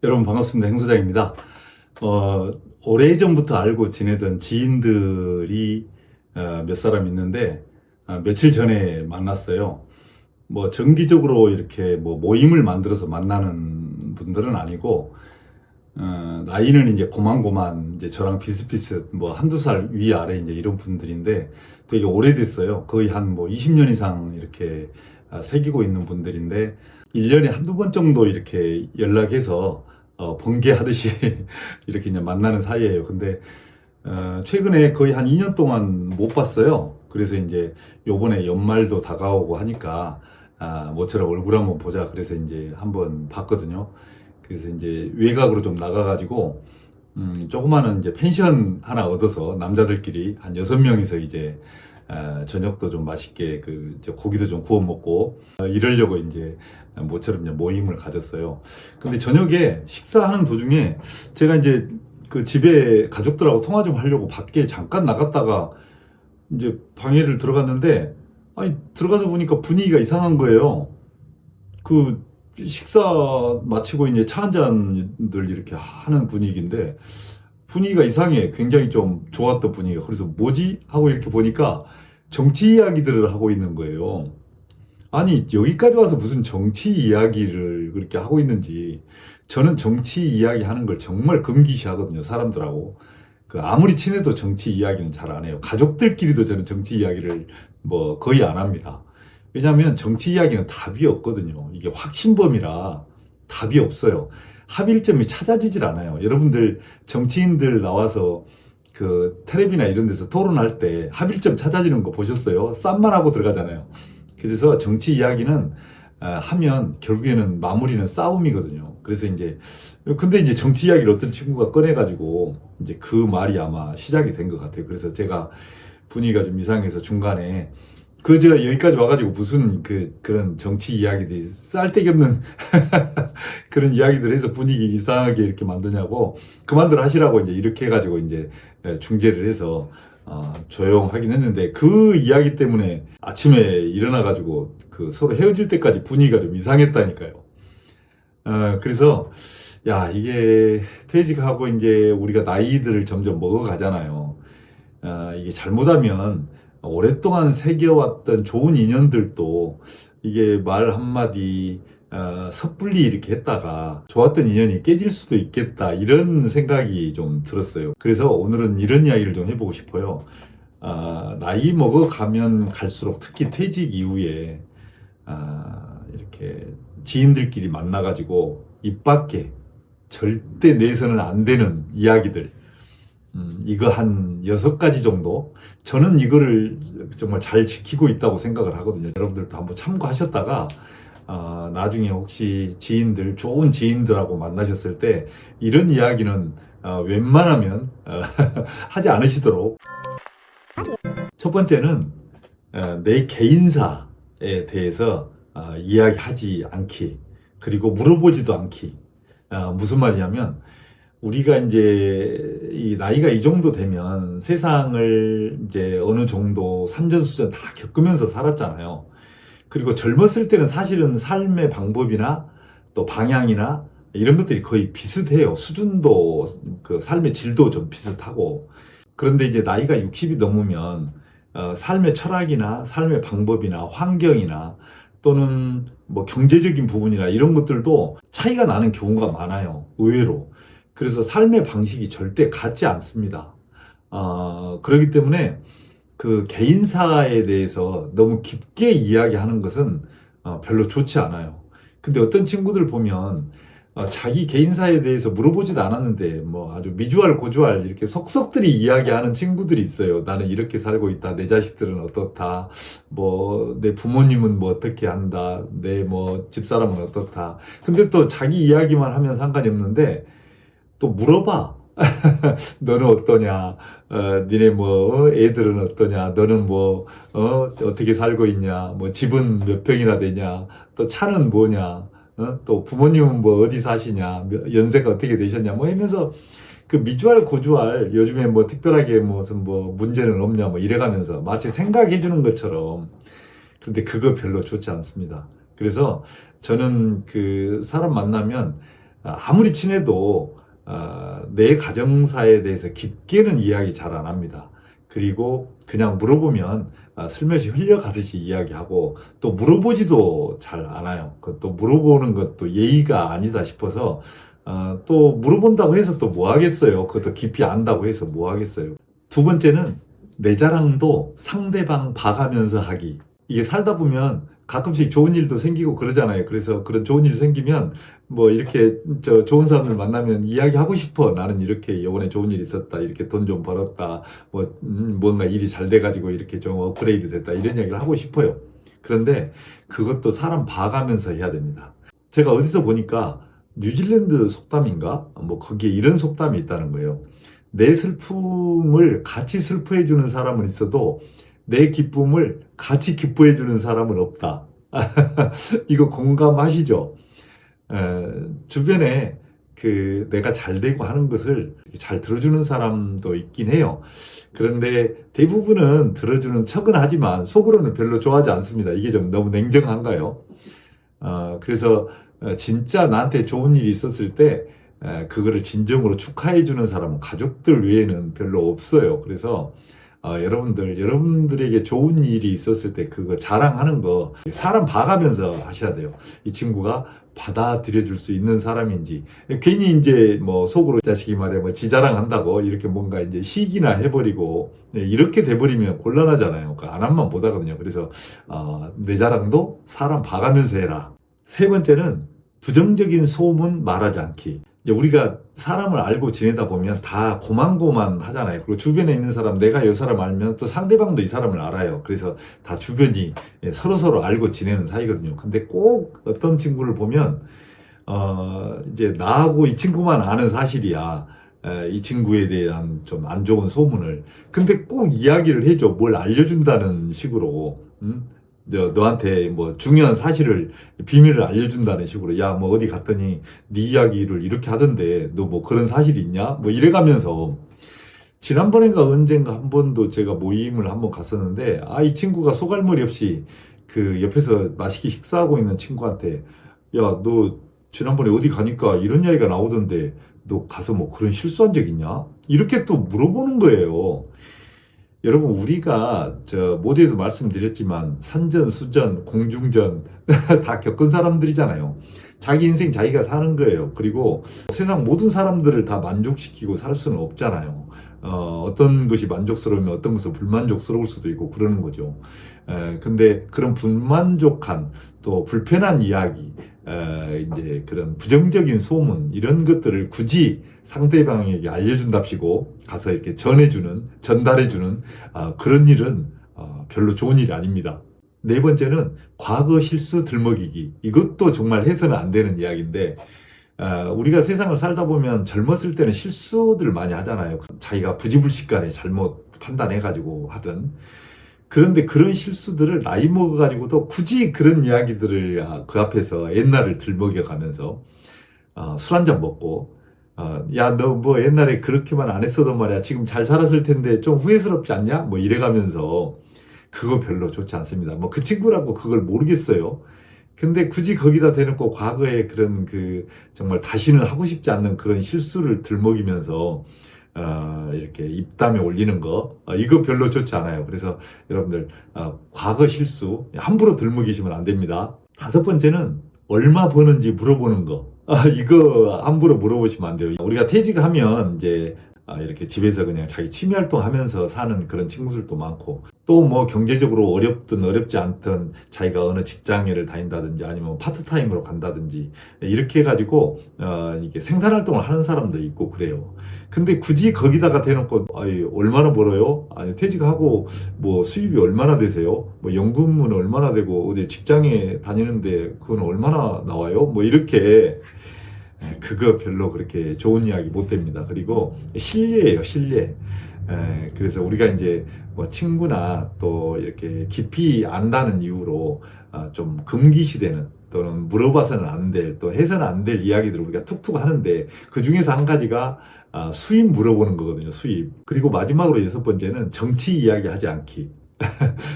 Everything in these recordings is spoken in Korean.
여러분 반갑습니다. 행소장입니다. 오래전부터 알고 지내던 지인들이 몇 사람 있는데 며칠 전에 만났어요. 뭐 정기적으로 이렇게 뭐 모임을 만들어서 만나는 분들은 아니고 나이는 이제 고만고만 이제 저랑 비슷비슷 뭐 한두 살 위아래 이제 이런 분들인데 되게 오래됐어요. 거의 한 뭐 20년 이상 이렇게 새기고 있는 분들인데 1년에 한두 번 정도 이렇게 연락해서 번개하듯이 이렇게 이제 만나는 사이예요. 근데 최근에 거의 한 2년 동안 못 봤어요. 그래서 이제 요번에 연말도 다가오고 하니까 모처럼 얼굴 한번 보자. 그래서 이제 한번 봤거든요. 그래서 이제 외곽으로 좀 나가가지고 조그마한 이제 펜션 하나 얻어서 남자들끼리 한 6명이서 이제 저녁도 좀 맛있게 이제 고기도 좀 구워 먹고 이러려고 이제 모처럼 이제 모임을 가졌어요. 근데 저녁에 식사하는 도중에 제가 이제 그 집에 가족들하고 통화 좀 하려고 밖에 잠깐 나갔다가 이제 방에를 들어갔는데 아니 들어가서 보니까 분위기가 이상한 거예요. 그 식사 마치고 이제 차 한 잔들 이렇게 하는 분위기인데 분위기가 이상해. 굉장히 좀 좋았던 분위기가. 그래서 뭐지? 하고 이렇게 보니까 정치 이야기들을 하고 있는 거예요. 아니, 여기까지 와서 무슨 정치 이야기를 그렇게 하고 있는지. 저는 정치 이야기 하는 걸 정말 금기시 하거든요, 사람들하고. 아무리 친해도 정치 이야기는 잘 안 해요. 가족들끼리도 저는 정치 이야기를 뭐 거의 안 합니다. 왜냐하면 정치 이야기는 답이 없거든요. 이게 확신범이라 답이 없어요. 합일점이 찾아지질 않아요. 여러분들 정치인들 나와서 그 텔레비나 이런 데서 토론할 때 합일점 찾아지는 거 보셨어요? 쌈만 하고 들어가잖아요. 그래서 정치 이야기는 하면 결국에는 마무리는 싸움이거든요. 그래서 이제 근데 이제 정치 이야기를 어떤 친구가 꺼내가지고 이제 그 말이 아마 시작이 된 것 같아요. 그래서 제가 분위기가 좀 이상해서 중간에 제가 여기까지 와가지고 무슨 그런 정치 이야기들이 쌀데기 없는 그런 이야기들 해서 분위기 이상하게 이렇게 만드냐고 그만들 하시라고 이제 이렇게 해가지고 이제 중재를 해서 조용하긴 했는데 그 이야기 때문에 아침에 일어나가지고 서로 헤어질 때까지 분위기가 좀 이상했다니까요. 그래서 야 이게 퇴직하고 이제 우리가 나이들을 점점 먹어가잖아요. 이게 잘못하면 오랫동안 새겨왔던 좋은 인연들도 이게 말 한마디 섣불리 이렇게 했다가 좋았던 인연이 깨질 수도 있겠다 이런 생각이 좀 들었어요. 그래서 오늘은 이런 이야기를 좀 해보고 싶어요. 나이 먹어가면 갈수록 특히 퇴직 이후에 이렇게 지인들끼리 만나가지고 입 밖에 절대 내서는 안 되는 이야기들 이거 한 6가지 정도 저는 이거를 정말 잘 지키고 있다고 생각을 하거든요. 여러분들도 한번 참고하셨다가 나중에 혹시 지인들 좋은 지인들하고 만나셨을 때 이런 이야기는 웬만하면 하지 않으시도록. 첫 번째는 내 개인사에 대해서 이야기하지 않기, 그리고 물어보지도 않기. 무슨 말이냐면 우리가 이제 이 나이가 이 정도 되면 세상을 이제 어느 정도 산전수전 다 겪으면서 살았잖아요. 그리고 젊었을 때는 사실은 삶의 방법이나 또 방향이나 이런 것들이 거의 비슷해요. 수준도 삶의 질도 좀 비슷하고. 그런데 이제 나이가 60이 넘으면 삶의 철학이나 삶의 방법이나 환경이나 또는 뭐 경제적인 부분이나 이런 것들도 차이가 나는 경우가 많아요. 의외로. 그래서 삶의 방식이 절대 같지 않습니다. 그렇기 때문에 개인사에 대해서 너무 깊게 이야기하는 것은 별로 좋지 않아요. 근데 어떤 친구들 보면 자기 개인사에 대해서 물어보지도 않았는데 뭐 아주 미주알 고주알 이렇게 속속들이 이야기하는 친구들이 있어요. 나는 이렇게 살고 있다. 내 자식들은 어떻다. 뭐 내 부모님은 뭐 어떻게 한다. 내 뭐 집사람은 어떻다. 근데 또 자기 이야기만 하면 상관이 없는데 또 물어봐. 너는 어떠냐? 니네 뭐 애들은 어떠냐? 너는 뭐 어떻게 살고 있냐? 뭐 집은 몇 평이나 되냐? 또 차는 뭐냐? 또 부모님은 뭐 어디 사시냐? 연세가 어떻게 되셨냐? 뭐 하면서 미주알 고주알 요즘에 뭐 특별하게 무슨 뭐 문제는 없냐? 뭐 이래가면서 마치 생각해 주는 것처럼. 근데 그거 별로 좋지 않습니다. 그래서 저는 사람 만나면 아무리 친해도 내 가정사에 대해서 깊게는 이야기 잘 안 합니다. 그리고 그냥 물어보면 슬며시 흘려가듯이 이야기하고 또 물어보지도 잘 않아요. 또 물어보는 것도 예의가 아니다 싶어서 또 물어본다고 해서 또 뭐 하겠어요. 그것도 깊이 안다고 해서 뭐 하겠어요. 두 번째는 내 자랑도 상대방 봐가면서 하기. 이게 살다 보면 가끔씩 좋은 일도 생기고 그러잖아요. 그래서 그런 좋은 일 생기면 뭐 이렇게 좋은 사람들 만나면 이야기하고 싶어. 나는 이렇게 이번에 좋은 일 있었다. 이렇게 돈 좀 벌었다. 뭐 뭔가 일이 잘 돼가지고 이렇게 좀 업그레이드 됐다. 이런 이야기를 하고 싶어요. 그런데 그것도 사람 봐가면서 해야 됩니다. 제가 어디서 보니까 뉴질랜드 속담인가? 뭐 거기에 이런 속담이 있다는 거예요. 내 슬픔을 같이 슬퍼해주는 사람은 있어도 내 기쁨을 같이 기뻐해주는 사람은 없다. 이거 공감하시죠? 주변에 내가 잘 되고 하는 것을 잘 들어주는 사람도 있긴 해요. 그런데 대부분은 들어주는 척은 하지만 속으로는 별로 좋아하지 않습니다. 이게 좀 너무 냉정한가요? 그래서 진짜 나한테 좋은 일이 있었을 때 그거를 진정으로 축하해주는 사람은 가족들 외에는 별로 없어요. 그래서 여러분들에게 좋은 일이 있었을 때 그거 자랑하는 거 사람 봐가면서 하셔야 돼요. 이 친구가 받아들여 줄 수 있는 사람인지. 괜히 이제 뭐 속으로 자식이 말해 뭐 지자랑한다고 이렇게 뭔가 이제 시기나 해버리고 이렇게 돼버리면 곤란하잖아요. 안 한만 못 하거든요. 그래서 내 자랑도 사람 봐가면서 해라. 세 번째는 부정적인 소문 말하지 않기. 이제 우리가 사람을 알고 지내다 보면 다 고만고만 하잖아요. 그리고 주변에 있는 사람, 내가 이 사람 알면 또 상대방도 이 사람을 알아요. 그래서 다 주변이 서로서로 알고 지내는 사이거든요. 근데 꼭 어떤 친구를 보면, 이제 나하고 이 친구만 아는 사실이야. 이 친구에 대한 좀 안 좋은 소문을. 근데 꼭 이야기를 해줘. 뭘 알려준다는 식으로. 너한테 뭐 중요한 사실을 비밀을 알려준다는 식으로 야 뭐 어디 갔더니 네 이야기를 이렇게 하던데 너 뭐 그런 사실이 있냐 뭐 이래가면서 지난번인가 언젠가 한 번도 제가 모임을 한번 갔었는데 이 친구가 소갈머리 없이 그 옆에서 맛있게 식사하고 있는 친구한테 야 너 지난번에 어디 가니까 이런 이야기가 나오던데 너 가서 뭐 그런 실수한 적 있냐 이렇게 또 물어보는 거예요. 여러분 우리가 모두에도 말씀드렸지만 산전, 수전, 공중전 다 겪은 사람들이잖아요. 자기 인생 자기가 사는 거예요. 그리고 세상 모든 사람들을 다 만족시키고 살 수는 없잖아요. 어떤 것이 만족스러우면 어떤 것은 불만족스러울 수도 있고 그러는 거죠. 근데 그런 불만족한 또 불편한 이야기, 이제 그런 부정적인 소문 이런 것들을 굳이 상대방에게 알려준답시고 가서 이렇게 전달해주는 그런 일은 별로 좋은 일이 아닙니다. 네 번째는 과거 실수 들먹이기. 이것도 정말 해서는 안 되는 이야기인데 우리가 세상을 살다 보면 젊었을 때는 실수들 많이 하잖아요. 자기가 부지불식간에 잘못 판단해가지고 하든. 그런데 그런 실수들을 나이 먹어가지고도 굳이 그런 이야기들을 그 앞에서 옛날을 들먹여가면서 술 한잔 먹고 야, 너 뭐 옛날에 그렇게만 안 했어도 말이야. 지금 잘 살았을 텐데 좀 후회스럽지 않냐? 뭐 이래가면서 그거 별로 좋지 않습니다. 뭐 그 친구라고 그걸 모르겠어요. 근데 굳이 거기다 대놓고 과거에 그런 정말 다시는 하고 싶지 않는 그런 실수를 들먹이면서 이렇게 입담에 올리는 거 이거 별로 좋지 않아요. 그래서 여러분들 과거 실수 함부로 들먹이시면 안 됩니다. 다섯 번째는 얼마 버는지 물어보는 거 이거 함부로 물어보시면 안 돼요. 우리가 퇴직하면 이제 이렇게 집에서 그냥 자기 취미 활동하면서 사는 그런 친구들도 많고 또 뭐 경제적으로 어렵든 어렵지 않든 자기가 어느 직장을 다닌다든지 아니면 파트타임으로 간다든지 이렇게 해가지고 이게 생산활동을 하는 사람도 있고 그래요. 근데 굳이 거기다가 대놓고 얼마나 벌어요? 아니 퇴직하고 뭐 수입이 얼마나 되세요? 뭐 연금은 얼마나 되고 어디 직장에 다니는데 그건 얼마나 나와요? 뭐 이렇게 그거 별로 그렇게 좋은 이야기 못 됩니다. 그리고 신뢰예요, 신뢰. 그래서 우리가 이제 뭐 친구나 또 이렇게 깊이 안다는 이유로 좀 금기시되는 또는 물어봐서는 안 될, 또 해서는 안 될 이야기들을 우리가 툭툭 하는데 그 중에서 한 가지가 수입 물어보는 거거든요, 수입. 그리고 마지막으로 여섯 번째는 정치 이야기 하지 않기.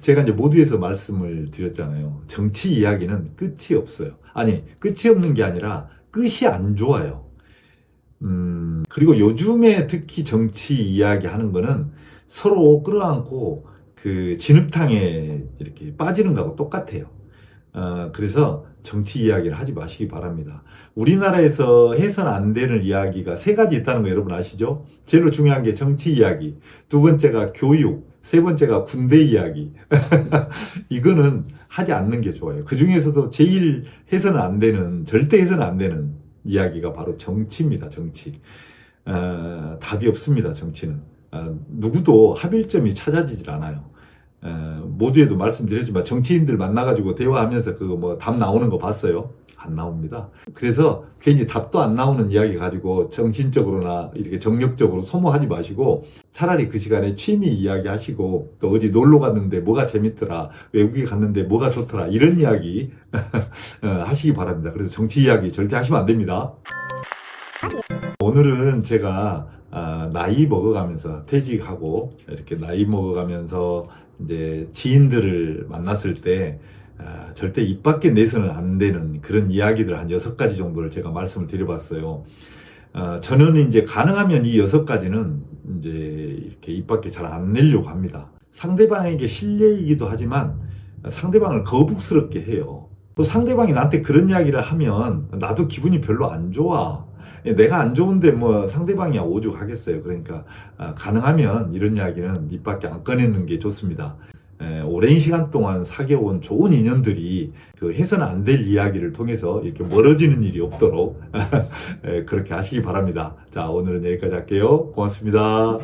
제가 이제 모두에서 말씀을 드렸잖아요. 정치 이야기는 끝이 없어요. 아니, 끝이 없는 게 아니라 끝이 안 좋아요. 그리고 요즘에 특히 정치 이야기 하는 거는 서로 끌어안고 그 진흙탕에 이렇게 빠지는 거하고 똑같아요. 그래서 정치 이야기를 하지 마시기 바랍니다. 우리나라에서 해서는 안 되는 이야기가 세 가지 있다는 거 여러분 아시죠? 제일 중요한 게 정치 이야기, 두 번째가 교육, 세 번째가 군대 이야기. 이거는 하지 않는 게 좋아요. 그 중에서도 제일 해서는 안 되는, 절대 해서는 안 되는 이야기가 바로 정치입니다. 정치. 답이 없습니다. 정치는. 누구도 합일점이 찾아지질 않아요. 모두에도 말씀드렸지만 정치인들 만나가지고 대화하면서 그거 뭐 답 나오는 거 봤어요? 안 나옵니다. 그래서 괜히 답도 안 나오는 이야기 가지고 정신적으로나 이렇게 정력적으로 소모하지 마시고 차라리 그 시간에 취미 이야기 하시고 또 어디 놀러 갔는데 뭐가 재밌더라, 외국에 갔는데 뭐가 좋더라, 이런 이야기 하시기 바랍니다. 그래서 정치 이야기 절대 하시면 안 됩니다. 오늘은 제가 나이 먹어가면서 퇴직하고 이렇게 나이 먹어가면서 이제 지인들을 만났을 때 절대 입 밖에 내서는 안 되는 그런 이야기들 한 6가지 정도를 제가 말씀을 드려봤어요. 저는 이제 가능하면 이 6가지는 이제 이렇게 입 밖에 잘 안 내려고 합니다. 상대방에게 실례이기도 하지만 상대방을 거북스럽게 해요. 또 상대방이 나한테 그런 이야기를 하면 나도 기분이 별로 안 좋아. 내가 안 좋은데 뭐 상대방이야 오죽하겠어요. 그러니까 가능하면 이런 이야기는 입 밖에 안 꺼내는 게 좋습니다. 오랜 시간 동안 사귀어온 좋은 인연들이 그 해서는 안 될 이야기를 통해서 이렇게 멀어지는 일이 없도록 그렇게 하시기 바랍니다. 자, 오늘은 여기까지 할게요. 고맙습니다.